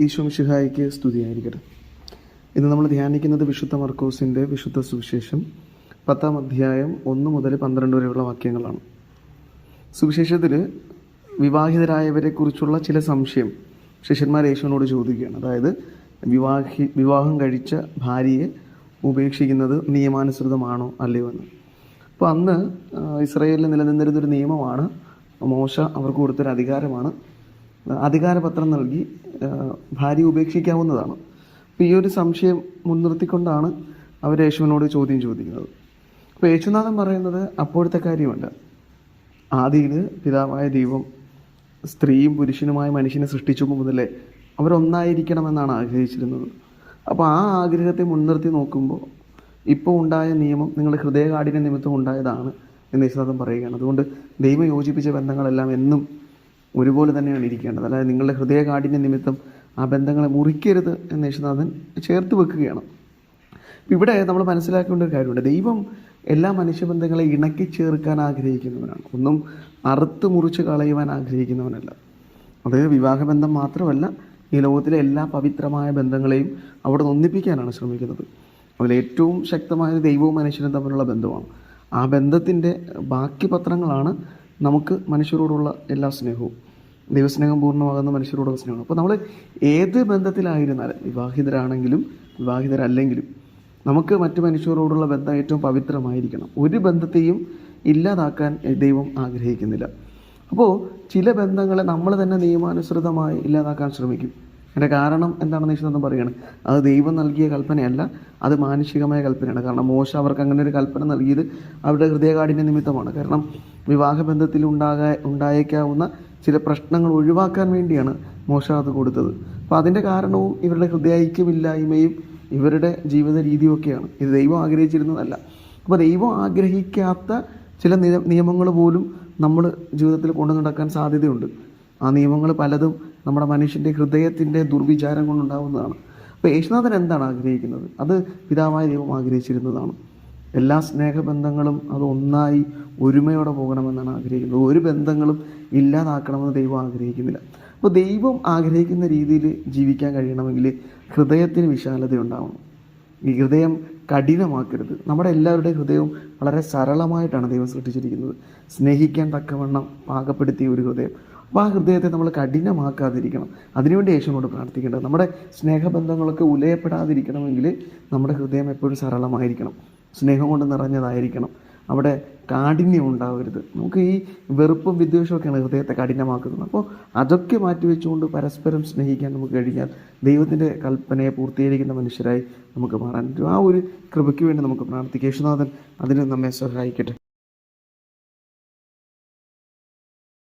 ഈശോ മിശിഹായ്ക്ക് സ്തുതിയായിരിക്കട്ടെ. ഇന്ന് നമ്മൾ ധ്യാനിക്കുന്നത് വിശുദ്ധ മർക്കോസിൻ്റെ വിശുദ്ധ സുവിശേഷം 10-ാം അധ്യായം 1 മുതൽ 12 വരെയുള്ള വാക്യങ്ങളാണ്. സുവിശേഷത്തിൽ വിവാഹിതരായവരെക്കുറിച്ചുള്ള ചില സംശയം ശിഷ്യന്മാർ യേശുവിനോട് ചോദിക്കുകയാണ്. അതായത് വിവാഹം കഴിച്ച ഭാര്യയെ ഉപേക്ഷിക്കുന്നത് നിയമാനുസൃതമാണോ അല്ലയോ എന്ന്. അപ്പോൾ അന്ന് ഇസ്രായേലിൽ നിലനിന്നിരുന്നൊരു നിയമമാണ്, മോശ അവർക്ക് കൊടുത്തൊരു അധികാരമാണ്. അധികാരപത്രം നൽകി ഭാര്യ ഉപേക്ഷിക്കാവുന്നതാണ്. അപ്പോൾ ഈ ഒരു സംശയം മുൻനിർത്തിക്കൊണ്ടാണ് അവർ യേശുവിനോട് ചോദ്യം ചോദിക്കുന്നത്. അപ്പോൾ യേശുനാഥൻ പറയുന്നത് അപ്പോഴത്തെ കാര്യമല്ല. ആദിയിൽ പിതാവായ ദൈവം സ്ത്രീയും പുരുഷനുമായ മനുഷ്യനെ സൃഷ്ടിച്ചപ്പോൾ മുതലേ അവരൊന്നായിരിക്കണമെന്നാണ് ആഗ്രഹിച്ചിരുന്നത്. അപ്പോൾ ആ ആഗ്രഹത്തെ മുൻനിർത്തി നോക്കുമ്പോൾ ഇപ്പോൾ ഉണ്ടായ നിയമം നിങ്ങളുടെ ഹൃദയകാഠിന്യ നിമിത്തം ഉണ്ടായതാണ് എന്ന് യേശുനാഥൻ പറയുകയാണ്. അതുകൊണ്ട് ദൈവം യോജിപ്പിച്ച ബന്ധങ്ങളെല്ലാം എന്നും ഒരുപോലെ തന്നെയാണ് ഇരിക്കേണ്ടത്. അതായത് നിങ്ങളുടെ ഹൃദയകാഠിന്യ നിമിത്തം ആ ബന്ധങ്ങളെ മുറിക്കരുത് എന്ന് യേശുനാഥൻ ചേർത്ത് വെക്കുകയാണ്. ഇവിടെ നമ്മൾ മനസ്സിലാക്കേണ്ട ഒരു കാര്യമുണ്ട്. ദൈവം എല്ലാ മനുഷ്യബന്ധങ്ങളെ ഇണക്കി ചേർക്കാൻ ആഗ്രഹിക്കുന്നവനാണ്. ഒന്നും അറുത്ത് മുറിച്ച് കളയുവാൻ ആഗ്രഹിക്കുന്നവനല്ല. അത് വിവാഹബന്ധം മാത്രമല്ല, ഈ ലോകത്തിലെ എല്ലാ പവിത്രമായ ബന്ധങ്ങളെയും അവിടെ ഒന്നിപ്പിക്കാനാണ് ശ്രമിക്കുന്നത്. അതിലേറ്റവും ശക്തമായ ദൈവവും മനുഷ്യനും തമ്മിലുള്ള ബന്ധമാണ്. ആ ബന്ധത്തിൻ്റെ ബാക്കി പത്രങ്ങളാണ് നമുക്ക് മനുഷ്യരോടുള്ള എല്ലാ സ്നേഹവും. ദൈവസ്നേഹം പൂർണ്ണമാകുന്ന മനുഷ്യരോടുള്ള സ്നേഹമാണ്. അപ്പോൾ നമ്മൾ ഏത് ബന്ധത്തിലായിരുന്നാലും, വിവാഹിതരാണെങ്കിലും വിവാഹിതരല്ലെങ്കിലും, നമുക്ക് മറ്റു മനുഷ്യരോടുള്ള ബന്ധം ഏറ്റവും പവിത്രമായിരിക്കണം. ഒരു ബന്ധത്തെയും ഇല്ലാതാക്കാൻ ദൈവം ആഗ്രഹിക്കുന്നില്ല. അപ്പോൾ ചില ബന്ധങ്ങളെ നമ്മൾ തന്നെ നിയമാനുസൃതമായി ഇല്ലാതാക്കാൻ ശ്രമിക്കും. അതിൻ്റെ കാരണം എന്താണെന്ന് യേശുനാഥൻ പറയുകയാണ്. അത് ദൈവം നൽകിയ കൽപ്പനയല്ല, അത് മാനുഷികമായ കൽപ്പനയാണ്. കാരണം മോശ അവർക്ക് അങ്ങനെ ഒരു കൽപ്പന നൽകിയത് അവരുടെ ഹൃദയകാഠിന്യ നിമിത്തമാണ്. കാരണം വിവാഹബന്ധത്തിൽ ഉണ്ടായേക്കാവുന്ന ചില പ്രശ്നങ്ങൾ ഒഴിവാക്കാൻ വേണ്ടിയാണ് മോശ അത് കൊടുത്തത്. അപ്പോൾ അതിൻ്റെ കാരണവും ഇവരുടെ ഹൃദയൈക്യമില്ലായ്മയും ഇവരുടെ ജീവിത രീതിയൊക്കെയാണ്. ഇത് ദൈവം ആഗ്രഹിച്ചിരുന്നതല്ല. അപ്പോൾ ദൈവം ആഗ്രഹിക്കാത്ത ചില നിയമങ്ങൾ പോലും നമ്മൾ ജീവിതത്തിൽ കൊണ്ടു നടക്കാൻ സാധ്യതയുണ്ട്. ആ നിയമങ്ങൾ പലതും നമ്മുടെ മനുഷ്യൻ്റെ ഹൃദയത്തിൻ്റെ ദുർവിചാരം കൊണ്ടുണ്ടാകുന്നതാണ്. അപ്പോൾ യേശുനാഥൻ എന്താണ് ആഗ്രഹിക്കുന്നത്? അത് പിതാവായ ദൈവം ആഗ്രഹിച്ചിരുന്നതാണ്. എല്ലാ സ്നേഹബന്ധങ്ങളും അത് ഒന്നായി ഒരുമയോടെ പോകണമെന്നാണ് ആഗ്രഹിക്കുന്നത്. ഒരു ബന്ധങ്ങളും ഇല്ലാതാക്കണമെന്ന് ദൈവം ആഗ്രഹിക്കുന്നില്ല. അപ്പോൾ ദൈവം ആഗ്രഹിക്കുന്ന രീതിയിൽ ജീവിക്കാൻ കഴിയണമെങ്കിൽ ഹൃദയത്തിന് വിശാലത ഉണ്ടാവണം. ഈ ഹൃദയം കഠിനമാക്കരുത്. നമ്മുടെ എല്ലാവരുടെയും ഹൃദയവും വളരെ സരളമായിട്ടാണ് ദൈവം സൃഷ്ടിച്ചിരിക്കുന്നത്. സ്നേഹിക്കാൻ തക്കവണ്ണം പാകപ്പെടുത്തിയ ഒരു ഹൃദയം. അപ്പോൾ ആ ഹൃദയത്തെ നമ്മൾ കഠിനമാക്കാതിരിക്കണം. അതിനുവേണ്ടി യേശുവിനോട് പ്രാർത്ഥിക്കേണ്ടത്. നമ്മുടെ സ്നേഹബന്ധങ്ങളൊക്കെ ഉലയപ്പെടാതിരിക്കണമെങ്കിൽ നമ്മുടെ ഹൃദയം എപ്പോഴും സരളമായിരിക്കണം, സ്നേഹം കൊണ്ട് നിറഞ്ഞതായിരിക്കണം. അവിടെ കാഠിന്യം ഉണ്ടാവരുത്. നമുക്ക് ഈ വെറുപ്പും വിദ്വേഷമൊക്കെയാണ് ഹൃദയത്തെ കഠിനമാക്കുന്നത്. അപ്പോൾ അതൊക്കെ മാറ്റിവെച്ചുകൊണ്ട് പരസ്പരം സ്നേഹിക്കാൻ നമുക്ക് കഴിഞ്ഞാൽ ദൈവത്തിൻ്റെ കൽപ്പനയെ പൂർത്തീകരിക്കുന്ന മനുഷ്യരായി നമുക്ക് മാറാൻ പറ്റും. ആ ഒരു കൃപയ്ക്ക് വേണ്ടി നമുക്ക് പ്രാർത്ഥിക്കാം. യേശുനാഥൻ അതിന് നമ്മെ സഹായിക്കട്ടെ.